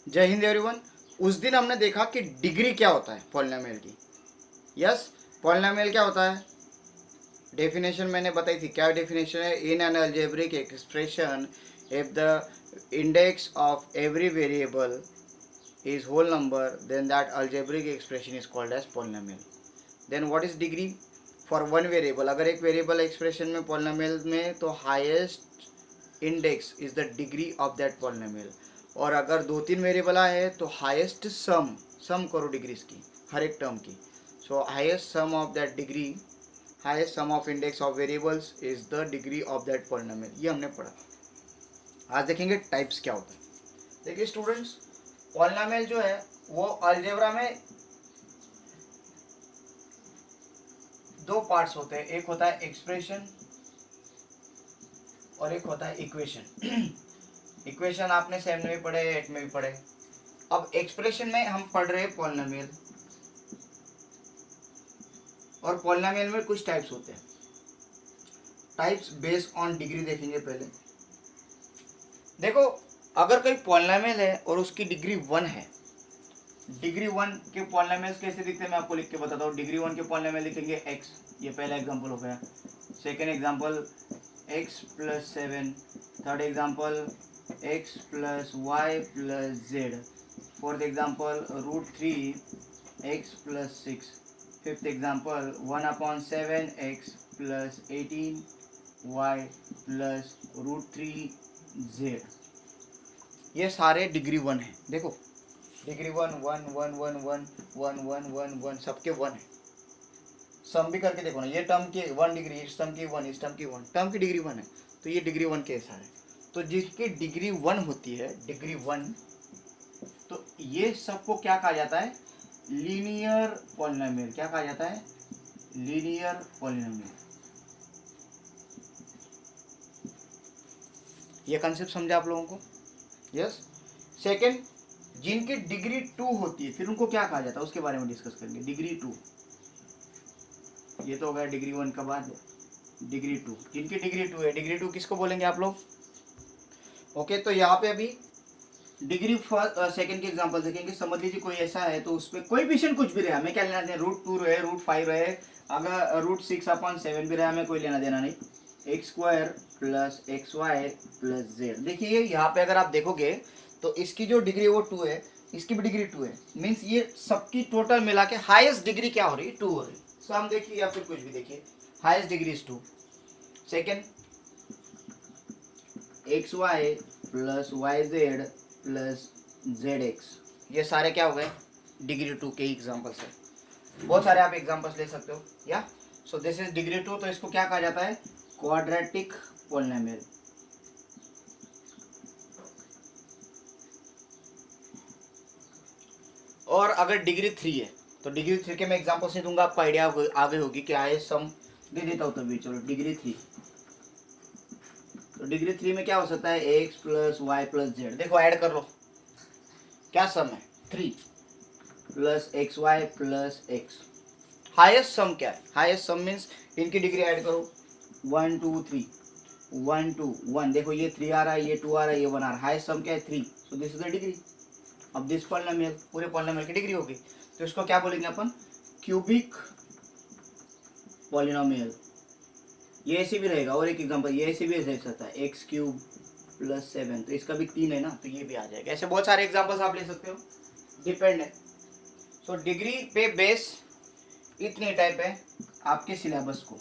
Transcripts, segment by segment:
जय हिंद एवरीवन। उस दिन हमने देखा कि डिग्री क्या होता है पॉलिनोमियल की। यस, पॉलिनोमियल क्या होता है, डेफिनेशन मैंने बताई थी। क्या डेफिनेशन है? In an algebraic expression if the index of every variable is whole number, then that algebraic expression is called as polynomial. Then what is degree for one variable? अगर एक वेरिएबल एक्सप्रेशन में polynomial में, तो highest index is the degree of that polynomial. और अगर दो तीन variable है तो हाईएस्ट सम करो डिग्रीज की हर एक टर्म की. So highest sum of that degree, highest sum of index of variables is the degree of that polynomial. ये हमने पढ़ा. आज देखेंगे टाइप्स क्या होता है. देखिए स्टूडेंट्स, पॉलिनोमियल जो है वो अलजेब्रा में दो पार्ट्स होते हैं. एक होता है एक्सप्रेशन और एक होता है इक्वेशन. इक्वेशन आपने 7 में भी पढ़े, 8 में भी पढ़े. अब एक्सप्रेशन में हम पढ़ रहे हैं पॉलिनोमियल. और पॉलिनोमियल में कुछ टाइप्स होते हैं. टाइप्स बेस्ड ऑन डिग्री देखेंगे पहले. देखो, अगर कोई पॉलिनोमियल है और उसकी डिग्री 1 है, डिग्री 1 के पॉलिनोमियल्स कैसे दिखते हैं मैं आपको लिख के बताता हूँ. डिग्री 1 के पॉलिनोमियल लिखेंगे x, ये पहला एग्जांपल हो गया. Second example x + 7. Third example x + y + z. Fourth example √3 x + 6. Fifth example 1/7 x + 18 y + √3 z. ये सारे डिग्री 1 है. देखो, डिग्री 1 1 1 1 1 1 1 1 1 सबके 1 है. सम भी करके देखो ना, ये टर्म की 1 डिग्री, इस टर्म की 1, इस टर्म की 1, टर्म की डिग्री 1 है. तो ये डिग्री 1 के सारे. तो जिसकी डिग्री 1 होती है, डिग्री 1, तो ये सबको क्या कहा जाता है? Linear polynomial. क्या कहा जाता है? Linear polynomial. ये कंसेप्ट समझा आप लोगों को? यस. सेकेंड, जिनकी डिग्री 2 होती है, फिर उनको क्या कहा जाता है उसके बारे में डिस्कस करेंगे. डिग्री 2, ये तो हो गया डिग्री 1 का बाद. डिग्री 2, जिनकी डिग्री 2 है, डिग्री 2 किसको बोलेंगे आप लोग? ओके, तो यहाँ पे अभी डिग्री सेकंड के एग्जांपल देखेंगे. समझ लीजिए कोई ऐसा है, तो उसमें कोई भी कुछ भी रहे, हमें क्या लेना देना. √2 रहे, √5 रहे, अगर √6/7 भी रहे, हमें कोई लेना देना नहीं. x² + xy + z. देखिए यहाँ पे अगर आप देखोगे तो इसकी जो डिग्री वो 2 है, इसकी भी डिग्री 2 है. मीन्स ये सबकी टोटल मिला के हाईएस्ट डिग्री क्या हो रही है? 2 हो रही. सम देखिए या फिर कुछ भी देखिए, highest degree is 2. Second, xy + yz + zx. ये सारे क्या हो गए? डिग्री 2 के एग्जाम्पल्स है. बहुत सारे आप एग्जाम्पल्स ले सकते हो. या सो दिस इज डिग्री 2. तो इसको क्या कहा जाता है? Quadratic polynomial. और अगर डिग्री 3 है, तो डिग्री 3 के मैं एग्जांपल से दूंगा, आपको आइडिया आगे होगी कि आए सम दे देता हूँ तभी. चलो डिग्री 3, तो डिग्री 3 में क्या हो सकता है? x + y + z. देखो ऐड कर लो, क्या सम है? 3 + xy + x. हाईएस्ट सम क्या है? हाईएस्ट सम मीन्स इनकी डिग्री ऐड करो. 1 2 3, 1 2 1. देखो ये 3 आ रहा है, ये 2 आ रहा है, ये 1 आ रहा है. हाईएस्ट सम क्या है? 3. So this is the degree. अब दिस पॉलिनोमियल, पूरे पॉलिनोमियल की डिग्री होगी. तो इसको क्या बोलेंगे अपन? Cubic polynomial. ये ऐसे भी रहेगा. और एक एग्जांपल ये ऐसे भी रह सकता है, x³ + 7. तो इसका भी 3 है ना, तो ये भी आ जाएगा. ऐसे बहुत सारे एग्जांपल्स आप ले सकते हो, डिपेंड है. सो डिग्री पे बेस इतनी टाइप है. आपके सिलेबस को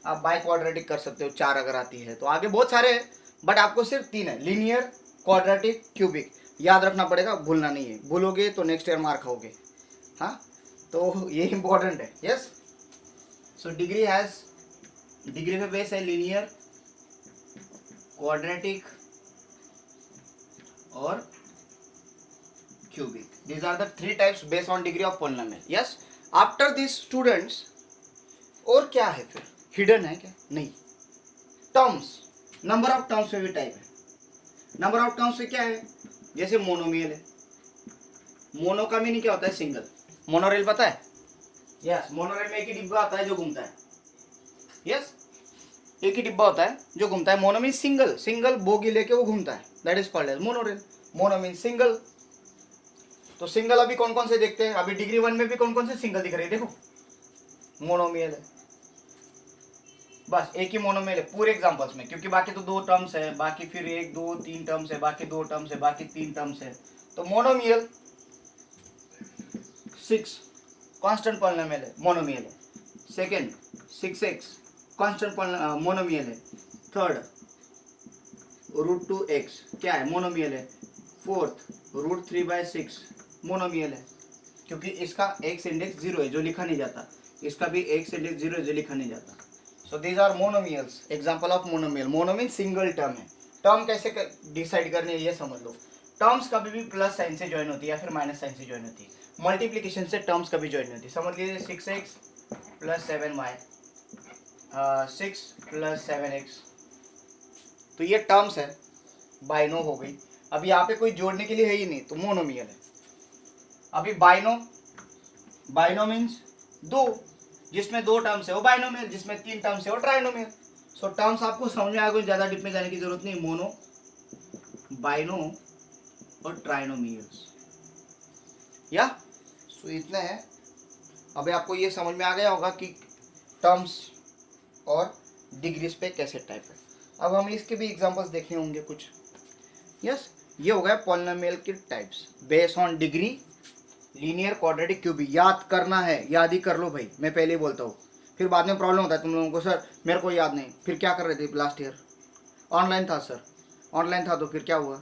आप बाय क्वाड्रेटिक कर सकते हो, 4 अगर आती है तो. आगे बहुत सारे हैं, बट आपको सिर्फ 3 है: लीनियर, क्वाड्रेटिक, क्यूबिक. याद रखना पड़ेगा, भूलना नहीं है. भूलोगे तो नेक्स्ट ईयर मार खाओगे. हाँ, तो ये इंपॉर्टेंट है. यस. सो डिग्री पे बेस है लीनियर, क्वाड्रेटिक और cubic. These are the 3 types based on degree of polynomial. Yes. After this students, और क्या है फिर? हिडन है क्या? नहीं. टर्म्स, नंबर ऑफ टर्म्स में भी टाइप है. नंबर ऑफ टर्म्स में क्या है? जैसे मोनोमियल है. मोनो का मीनिंग क्या होता है? सिंगल. मोनोरेल पता है? यस. मोनोरेल में एक ही डिब्बा आता है जो घूमता है. यस, एक ही डिब्बा होता है जो घूमता है. Mono mean single, single bogie लेके वो घूमता है. That is called as monorail. Mono mean single. तो सिंगल अभी कौन कौन से देखते हैं, अभी डिग्री 1 में भी कौन कौन से सिंगल दिख रहे हैं, देखो मोनोमियल है, बस एक ही मोनोमियल है पूरे एग्जांपल्स में, क्योंकि बाकी तो 2 टर्म्स है, बाकी फिर 1 2 3 टर्म्स है, बाकी 2 टर्म्स है, बाकी 3 टर्म्स है, तो मोनोमियल 6 कांस्टेंट पॉलिनोमियल है, मोनोमियल है। सेकंड 6x कांस्टेंट मोनोमियल है। थर्ड √2x क्या है, मोनोमियल है। फोर्थ √3/6 मोनोमियल है, क्योंकि इसका x इंडेक्स 0 है जो लिखा नहीं जाता, इसका भी x इंडेक्स 0 है जो लिखा नहीं जाता। So these are monomials, example of monomial. Mono mean single term है। टर्म कैसे डिसाइड करनी है ये समझ लो। टर्म्स कभी भी प्लस साइन से ज्वाइन होती है या फिर माइनस साइन से ज्वाइन होती है। मल्टीप्लीकेशन से टर्म्स कभी ज्वाइन नहीं होती। समझ लीजिए 6x + 7y 6 + 7x, तो ये टर्म्स है, बाइनो हो गई। अब यहाँ पे कोई जोड़ने के लिए है ही नहीं, तो मोनोमियल है। अभी बाइनो मीन्स 2, जिसमें 2 टर्म्स है वो बाइनोमियल, जिसमें 3 टर्म्स है वो ट्राइनोमियल। सो टर्म्स आपको समझ में आ गई, ज्यादा डीप में जाने की जरूरत नहीं। मोनो, बाइनो और ट्राइनोमियल्स, या सो इतना है। अभी आपको ये समझ में आ गया होगा कि टर्म्स और डिग्रीज पे कैसे टाइप है। अब हम इसके भी एग्जांपल्स देखे होंगे कुछ। यस, ये हो गया पॉलिनोमियल के types based on degree, linear, quadratic, cubic. याद करना है, याद ही कर लो भाई, मैं पहले ही बोलता हूँ, फिर बाद में प्रॉब्लम होता है तुम लोगों को, सर मेरे को याद नहीं। फिर क्या कर रहे थे लास्ट ईयर? ऑनलाइन था सर, ऑनलाइन था तो फिर क्या हुआ?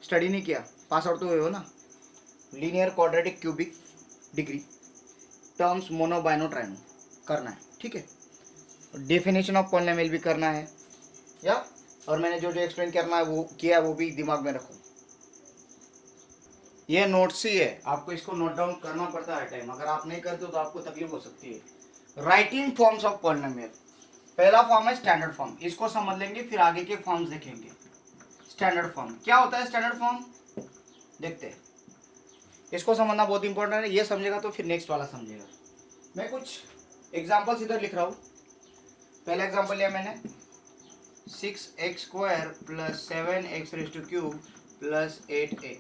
स्टडी नहीं किया, पास आउट तो हुए हो ना। Linear, quadratic, cubic, degree, terms, mono, bino, trino करना है, ठीक है। डेफिनेशन ऑफ पॉलिनोमियल भी करना है, या और मैंने जो जो एक्सप्लेन करना है वो किया है, वो भी दिमाग में रखो। ये नोट्स ही है, आपको इसको नोट डाउन करना पड़ता है टाइम। अगर आप नहीं करते हो तो आपको तकलीफ हो सकती है। Writing forms of polynomial. पहला फॉर्म है स्टैंडर्ड फॉर्म, इसको समझ लेंगे फिर आगे के फॉर्म्स देखेंगे। स्टैंडर्ड फॉर्म क्या होता है? स्टैंडर्ड फॉर्म देखते हैं, इसको समझना बहुत इंपॉर्टेंट है। ये समझेगा तो फिर नेक्स्ट वाला समझेगा। मैं कुछ एग्जाम्पल्स इधर लिख रहा हूँ। पहला एग्जाम्पल लिया मैंने 6x² + 7x³ + 8x,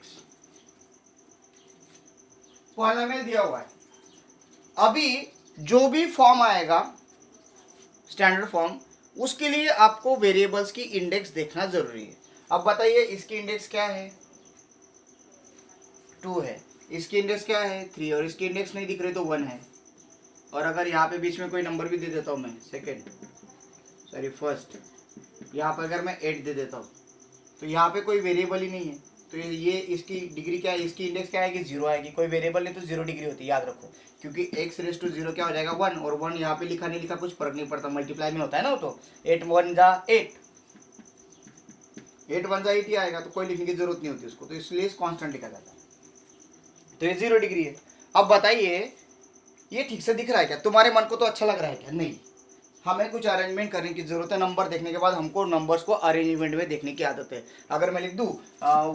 पॉलिनोमियल दिया हुआ है। अभी जो भी फॉर्म आएगा स्टैंडर्ड फॉर्म, उसके लिए आपको वेरिएबल्स की इंडेक्स देखना जरूरी है। अब बताइए इसकी इंडेक्स क्या है? 2 है। इसकी इंडेक्स क्या है? 3। और इसकी इंडेक्स नहीं दिख रही तो 1 है। और अगर यहाँ पे बीच में कोई नंबर भी दे देता हूँ मैं, फर्स्ट, यहाँ पे अगर मैं 8 दे देता हूँ तो यहाँ पे कोई वेरिएबल ही नहीं है, तो ये इसकी डिग्री क्या है? इसकी इंडेक्स क्या आएगी? 0 आएगी। कोई वेरिएबल नहीं तो 0 डिग्री होती है, याद रखो। क्योंकि x⁻0 क्या हो जाएगा? 1, और 1 यहाँ पे लिखा नहीं लिखा कुछ फर्क नहीं पड़ता, मल्टीप्लाई में होता है ना वो। तो 8 1 जा 8, 8 1 जा 8 ही आएगा, तो कोई लिखने की जरूरत नहीं होती उसको, तो इसलिए कांस्टेंट लिखा जाता है। तो ये 0 डिग्री है। अब बताइए ये ठीक से दिख रहा है क्या? तुम्हारे मन को तो अच्छा लग रहा है क्या? नहीं, हमें कुछ अरेंजमेंट करने की जरूरत है। नंबर देखने के बाद हमको नंबर्स को अरेंजमेंट में देखने की आदत है। अगर मैं लिख दूं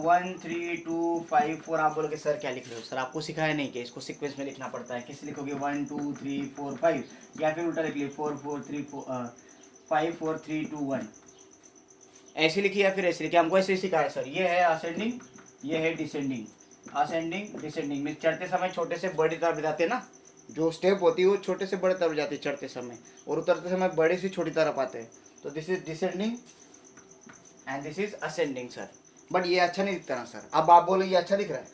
1 3 2 5 4, आप बोलोगे सर क्या लिख रहे हो? सर आपको सिखाया नहीं कि इसको सीक्वेंस में लिखना पड़ता है। कैसे लिखोगे? 1 2 3 4 5, या फिर उल्टा लिख लिए 4 4 3 5 4 3 2 1, ऐसे लिखिए या फिर ऐसे लिखिए। हमको ऐसे सिखाया सर। ये है असेंडिंग, ये है डिसेंडिंग। असेंडिंग डिसेंडिंग में चढ़ते समय छोटे से बड़ी तरफ जाते हैं ना, जो स्टेप होती है वो छोटे से बड़े तरफ जाती है चढ़ते समय, और उतरते समय बड़े से छोटी तरफ आते हैं। तो this is descending and this is ascending sir. But ये अच्छा नहीं दिखता ना सर। अब आप बोलो ये अच्छा दिख रहा है?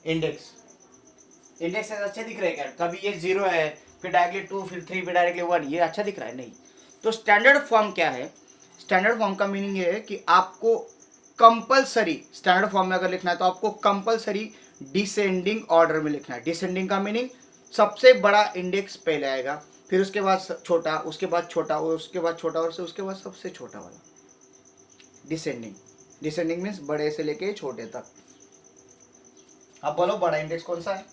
इंडेक्स अच्छा दिख रहा है क्या? कभी ये 0 है, फिर डायरेक्टली 2, फिर 3, फिर डायरेक्टली 1, ये अच्छा दिख रहा है? नहीं। तो स्टैंडर्ड फॉर्म क्या है? स्टैंडर्ड फॉर्म का मीनिंग ये है कि आपको कंपलसरी, स्टैंडर्ड फॉर्म में अगर लिखना है तो आपको कंपलसरी डिसेंडिंग ऑर्डर में लिखना है। डिसेंडिंग का मीनिंग सबसे बड़ा इंडेक्स पहले आएगा, फिर उसके बाद छोटा, उसके बाद छोटा, और उसके बाद छोटा, और उसके बाद सबसे छोटा वाला। डिसेंडिंग मीन्स बड़े से लेके छोटे तक। अब बोलो बड़ा इंडेक्स कौन सा है?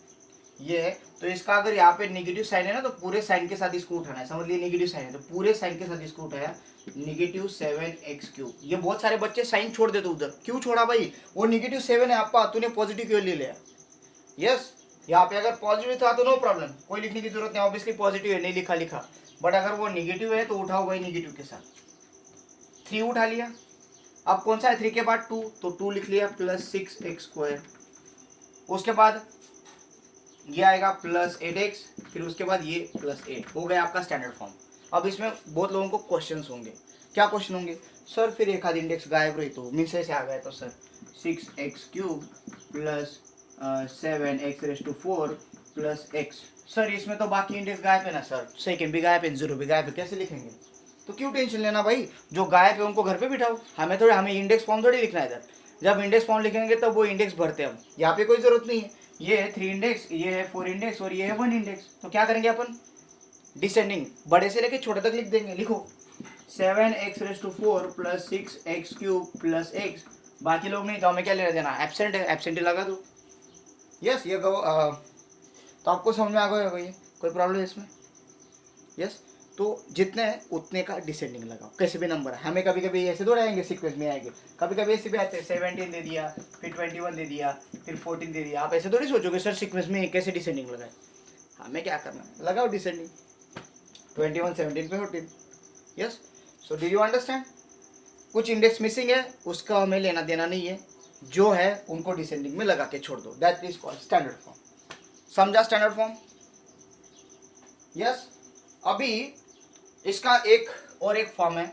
ये है। तो इसका अगर यहाँ पे नेगेटिव साइन है ना, तो पूरे साइन के साथ इसको उठाना है। समझ लिए नेगेटिव साइन है तो पूरे साइन के साथ इसको उठाया, -7x³। ये बहुत सारे बच्चे साइन छोड़ देते उधर। क्यों छोड़ा भाई? वो -7 है आपका, तूने पॉजिटिव क्यों ले लिया? यस, यहाँ पे अगर पॉजिटिव था तो नो प्रॉब्लम, कोई लिखने की जरूरत नहीं। ऑब्वियसली पॉजिटिव है, नहीं लिखा। बट अगर वो नेगेटिव है तो उठाओ भाई नेगेटिव के साथ। 3 उठा लिया। अब कौन सा है 3 के बाद? 2, तो 2 लिख लिया, +6x²। उसके बाद ये आएगा प्लस 8x, फिर उसके बाद ये प्लस 8 हो गया आपका स्टैंडर्ड फॉर्म। अब इसमें बहुत लोगों को क्वेश्चंस होंगे। क्या क्वेश्चन होंगे? सर फिर एक आध इंडेक्स गायब रही तो मीन्स ऐसे आ गया तो sir 6x³ plus 7x⁴ plus x। Sir इसमें तो बाकी इंडेक्स गायब है ना सर, सेकेंड भी गायब है, जीरो भी गायब है, कैसे लिखेंगे? तो क्यों टेंशन लेना भाई, जो गायब है उनको घर पे बिठाओ। हमें इंडेक्स फॉर्म थोड़ी लिखना है इधर। जब इंडेक्स फॉर्म लिखेंगे तब वो इंडेक्स भरते हैं हम, यहाँ पे कोई जरूरत नहीं है। ये है 3 इंडेक्स, ये है 4 इंडेक्स और ये है 1 इंडेक्स। तो क्या करेंगे अपन, डिसेंडिंग बड़े से लेके छोटे तक लिख देंगे। लिखो 7x⁴ plus 6x³ plus x। बाकी लोग नहीं तो हमें क्या लेना देना, एब्सेंट है, एब्सेंट ही लगा दो। यस ये तो आपको समझ में आ गया ये, कोई प्रॉब्लम है इसमें? यस तो जितने हैं उतने का डिसेंडिंग लगाओ, कैसे भी नंबर है। हमें कभी कभी ऐसे दौड़ आएंगे, सीक्वेंस में आएंगे, कभी कभी ऐसे भी आते हैं 17 दे दिया, फिर 21 दे दिया, फिर 14 दे दिया। आप ऐसे थोड़ी सोचोगे सर सीक्वेंस में कैसे डिसेंडिंग लगाए। हमें क्या करना है, लगाओ डिसेंडिंग 21 17 पे 14। Yes so do you understand? कुछ इंडेक्स मिसिंग है, उसका हमें लेना देना नहीं है, जो है उनको डिसेंडिंग में लगा के छोड़ दो। That is called standard form. समझा स्टैंडर्ड फॉर्म? यस अभी इसका एक और एक फॉर्म है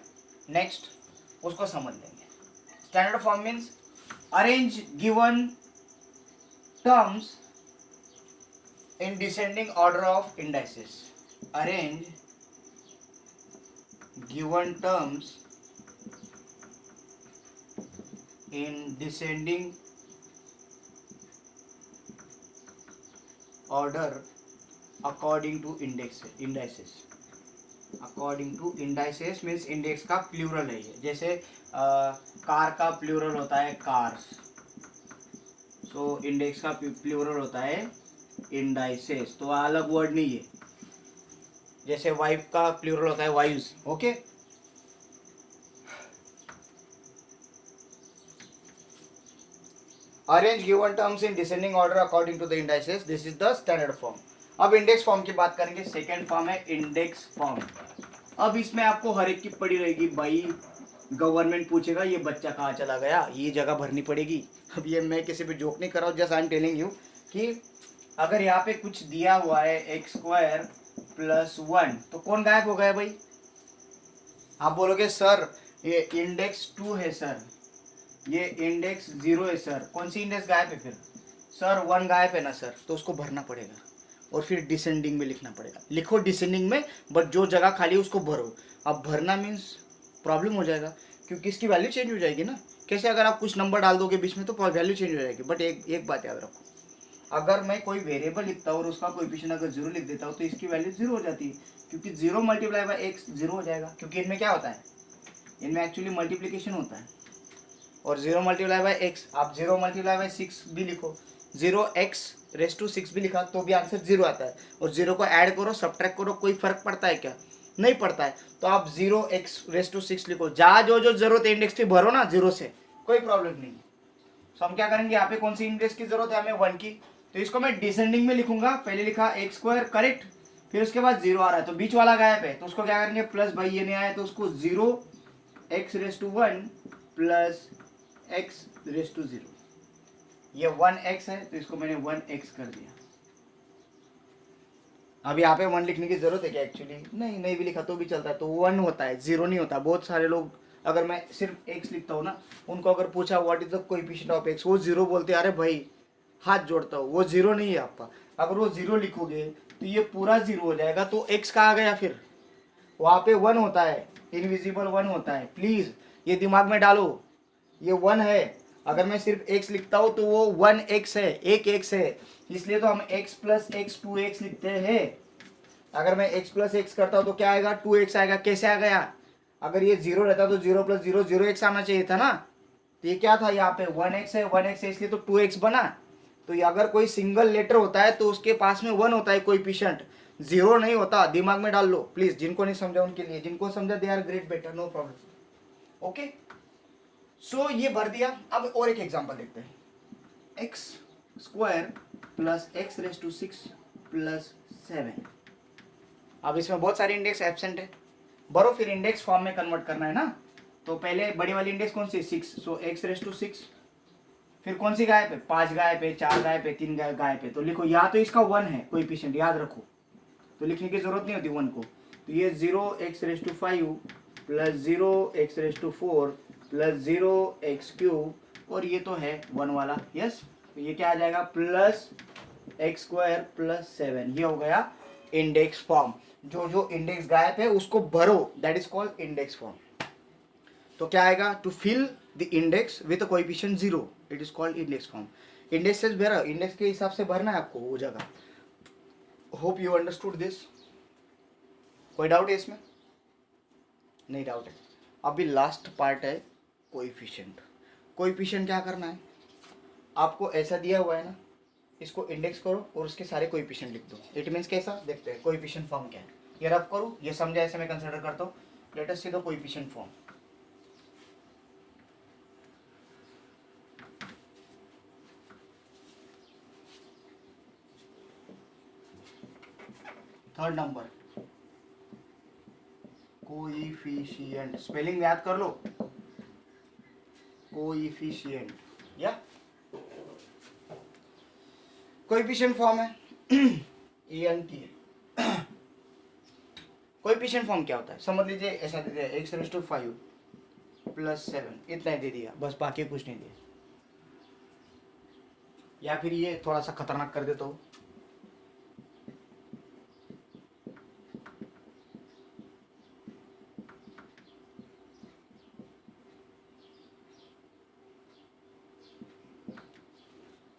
नेक्स्ट, उसको समझ लेंगे। Standard form means arrange given terms in descending order of indices. Arrange given terms in descending order according to indices। according to indices means index का प्लूरल है ये। जैसे कार का प्लूरल होता है कार्स, सो इंडेक्स का plural होता है इंडाइसेस। तो अलग वर्ड नहीं है। जैसे वाइफ का प्लूरल होता है wives. Okay arrange given terms in descending order according to the indices, this is the standard form. अब इंडेक्स फॉर्म की बात करेंगे। सेकेंड फॉर्म है इंडेक्स फॉर्म। अब इसमें आपको हर एक की पड़ी रहेगी भाई। गवर्नमेंट पूछेगा ये बच्चा कहाँ चला गया, ये जगह भरनी पड़ेगी। अब ये मैं किसी पे जोक नहीं कर रहा हूँ, just I am telling you कि अगर यहाँ पे कुछ दिया हुआ है x² प्लस 1 तो कौन गायब हो गया भाई? आप बोलोगे सर ये इंडेक्स 2 है सर, ये इंडेक्स 0 है सर, कौन सी इंडेक्स गायब है? फिर सर 1 गायब है ना सर, तो उसको भरना पड़ेगा और फिर डिसेंडिंग में लिखना पड़ेगा। लिखो डिसेंडिंग में, बट जो जगह खाली है उसको भरो। अब भरना मीन्स प्रॉब्लम हो जाएगा क्योंकि इसकी वैल्यू चेंज हो जाएगी ना। कैसे? अगर आप कुछ नंबर डाल दोगे बीच में तो वैल्यू चेंज हो जाएगी। बट एक बात याद रखो, अगर मैं कोई वेरिएबल लिखता हूँ और उसका कोएफिशिएंट अगर 0 लिख देता हूँ तो इसकी वैल्यू 0 हो जाती है, क्योंकि 0 मल्टीप्लाई बाय x 0 हो जाएगा। क्योंकि इनमें क्या होता है, इनमें एक्चुअली मल्टीप्लीकेशन होता है। और 0 मल्टीप्लाई बाय x, आप 0 मल्टीप्लाई बाय 6 भी लिखो, 0x⁻6 भी लिखा तो भी आंसर 0 आता है। और 0 को ऐड करो सब्ट्रैक्ट करो, कोई फर्क पड़ता है क्या? नहीं पड़ता है। तो आप 0x⁻6 लिखो, जहाँ जो जरूरत है इंडेक्स की भरो ना 0 से, कोई प्रॉब्लम नहीं है। तो हम क्या करेंगे, यहाँ पे कौन सी इंडेक्स की जरूरत है हमें? 1 की। तो इसको मैं डिसेंडिंग में लिखूंगा। पहले लिखा x² करेक्ट, फिर उसके बाद 0 आ रहा है तो बीच वाला गायब है, तो उसको क्या करेंगे प्लस, भाई ये नहीं आया तो उसको 0x⁻1 प्लस x⁻0। ये 1x है तो इसको मैंने 1x कर दिया। अब यहाँ पे 1 लिखने की जरूरत है क्या? एक्चुअली नहीं भी लिखा तो भी चलता है। तो 1 होता है, 0 नहीं होता। बहुत सारे लोग, अगर मैं सिर्फ x लिखता हूँ ना, उनको अगर पूछा what is the coefficient of x, वो 0 बोलते हैं। अरे भाई हाथ जोड़ता हूँ, वो 0 नहीं है आपका। अगर वो 0 लिखोगे तो ये पूरा 0 हो जाएगा, तो x कहाँ गया? फिर वहाँ पे 1 होता है, इनविजिबल 1 होता है। प्लीज ये दिमाग में डालो, ये 1 है। अगर मैं सिर्फ x लिखता हूँ तो वो 1x है, एक x है, इसलिए तो हम x प्लस x 2x लिखते हैं। अगर मैं x प्लस x करता हूँ तो क्या आएगा? 2x आएगा। कैसे आ गया? अगर ये 0 रहता तो 0 प्लस 0 0x आना चाहिए था ना। तो ये क्या था? यहाँ पे 1x है, 1x है, इसलिए तो 2x बना। तो ये अगर कोई सिंगल लेटर होता है तो उसके पास में 1 होता है कोएफिशिएंट, 0 नहीं होता। दिमाग में डाल लो प्लीज, जिनको नहीं समझा उनके लिए, जिनको समझा they are great, better, no problem. Okay so ये भर दिया। अब और एक एग्जांपल देखते हैं। x² plus x⁻6 plus 7। अब इसमें बहुत सारे इंडेक्स एब्सेंट है, भरो। फिर इंडेक्स फॉर्म में कन्वर्ट करना है ना। तो पहले बड़ी वाली इंडेक्स कौन सी? 6, सो x⁻6 फिर कौन सी गायब है, 5 गायब है, 4 गायब है, 3 गायब है। तो लिखो या तो इसका 1 है कोएफिशिएंट, याद रखो, तो लिखने की जरूरत नहीं होती 1 को। तो ये 0x⁵ plus 0x⁴ plus 0x³ और ये तो है 1 वाला, यस। तो ये क्या आ जाएगा, प्लस x² प्लस 7। ये हो गया इंडेक्स फॉर्म। जो जो इंडेक्स गायब है उसको भरो, that is called index form. तो क्या आएगा, to fill the index with coefficient 0 it is called index form. Index से भरा, इंडेक्स के हिसाब से भरना है आपको वो जगह। Hope you understood this. कोई डाउट है इसमें? नहीं डाउट है। अभी लास्ट पार्ट है कोएफिशिएंट। कोएफिशिएंट क्या करना है, आपको ऐसा दिया हुआ है ना, इसको इंडेक्स करो और उसके सारे कोएफिशिएंट लिख दो। इट मीन्स कैसा, देखते हैं कोएफिशिएंट फॉर्म क्या है। ये रफ करो, ये समझा, ऐसे मैं कंसीडर करता हूँ। Let us see the coefficient form. Third number coefficient, spelling याद कर लो, कोएफिशिएंट या कोएफिशिएंट फॉर्म है ENT। कोएफिशिएंट फॉर्म क्या होता है, समझ लीजिए ऐसा दे दिया x⁵ प्लस 7, इतना ही दे दिया बस, बाकी कुछ नहीं दिया। या फिर ये थोड़ा सा खतरनाक कर देता हूँ,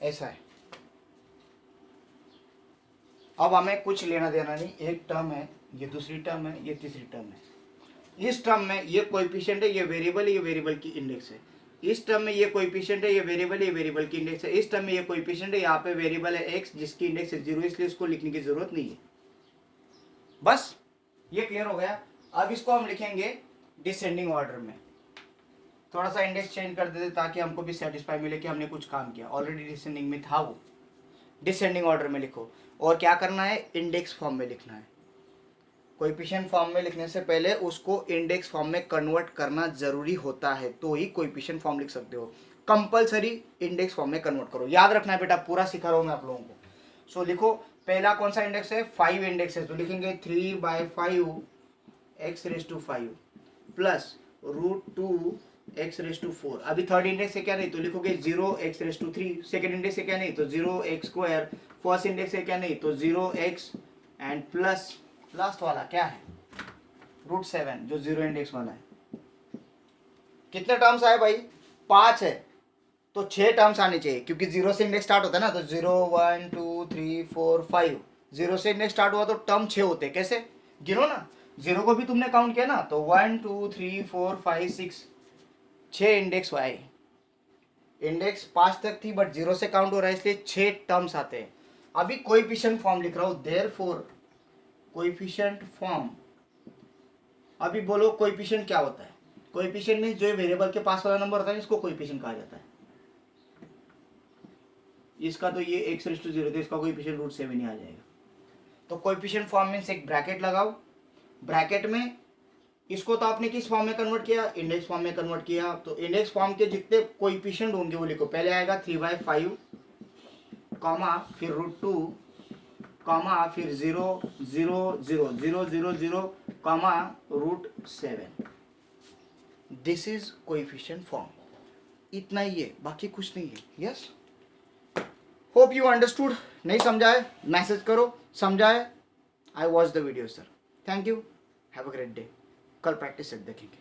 ऐसा है। अब हमें कुछ लेना देना नहीं, एक टर्म है, ये दूसरी टर्म है, ये तीसरी टर्म है। इस टर्म में ये कोएफिशिएंट है, ये वेरिएबल है, ये वेरिएबल की इंडेक्स है। इस टर्म में ये कोएफिशिएंट है, ये वेरिएबल है, ये वेरिएबल की इंडेक्स है। इस टर्म में ये कोएफिशिएंट है, यहाँ पे वेरिएबल है x जिसकी इंडेक्स है 0, इसलिए इसको लिखने की जरूरत नहीं है। बस ये क्लियर हो गया। अब इसको हम लिखेंगे डिसेंडिंग ऑर्डर में। थोड़ा सा इंडेक्स चेंज कर देते ताकि हमको भी सेटिस्फाई मिले कि हमने कुछ काम किया। ऑलरेडी डिसेंडिंग में था वो, डिसेंडिंग ऑर्डर में लिखो। और क्या करना है, इंडेक्स फॉर्म में लिखना है। कोएफिशिएंट फॉर्म में लिखने से पहले उसको इंडेक्स फॉर्म में कन्वर्ट करना जरूरी होता है, तो ही कोएफिशिएंट फॉर्म लिख सकते हो। कंपलसरी इंडेक्स फॉर्म में कन्वर्ट करो, याद रखना है बेटा, पूरा सिखा रहा हूँ मैं आप लोगों को। सो लिखो, पहला कौन सा इंडेक्स है, 5 इंडेक्स है, तो लिखेंगे 3/5 x⁵ प्लस √2 x⁴। अभी थर्ड इंडेक्स है क्या, नहीं तो लिखोगे 0x⁵। सेकेंड इंडेक्स है क्या, नहीं तो 0x²। फर्स्ट इंडेक्स है क्या, नहीं तो 0x एंड प्लस लास्ट वाला क्या है, √7 जो 0 इंडेक्स वाला है। कितने टर्म्स आए भाई, 5 है, तो 6 टर्म्स आने चाहिए क्योंकि 0 से इंडेक्स स्टार्ट होता है ना। तो 0 1 2 3 4 5, 0 से इंडेक्स स्टार्ट हुआ तो टर्म 6 होते हैं। कैसे गिनो ना, 0 को भी तुमने काउंट किया ना, तो 1 2 3 4 5 6, 6 इंडेक्स आए। इंडेक्स 5 तक थी बट 0 से काउंट हो रहा है, इसलिए 6 टर्म्स आते हैं। अभी कोएफिशिएंट फॉर्म लिख रहा हूं, देयरफॉर कोएफिशिएंट फॉर्म। अभी बोलो कोएफिशिएंट क्या होता है। कोएफिशिएंट मींस जो वेरिएबल के पास वाला नंबर होता है इसको कोएफिशिएंट कहा जाता है। इसका तो ये x⁵0 तो इसका कोएफिशिएंट √7 ही आ जाएगा। तो कोएफिशिएंट फॉर्म मींस एक ब्रैकेट लगाओ, ब्रैकेट में इसको तो आपने किस फॉर्म में कन्वर्ट किया, इंडेक्स फॉर्म में कन्वर्ट किया। तो इंडेक्स फॉर्म के जितने कोएफिशिएंट होंगे वो लिखो। पहले आएगा 3/5 कॉमा फिर √2 कॉमा फिर 0 0 0 0 0 0 comma √7। This is coefficient form. इतना ही है, बाकी कुछ नहीं है। Yes, hope you understood. नहीं समझा है मैसेज करो, समझा है I watch the video sir. Thank you, have a great day. कल प्रैक्टिस सेट देखेंगे।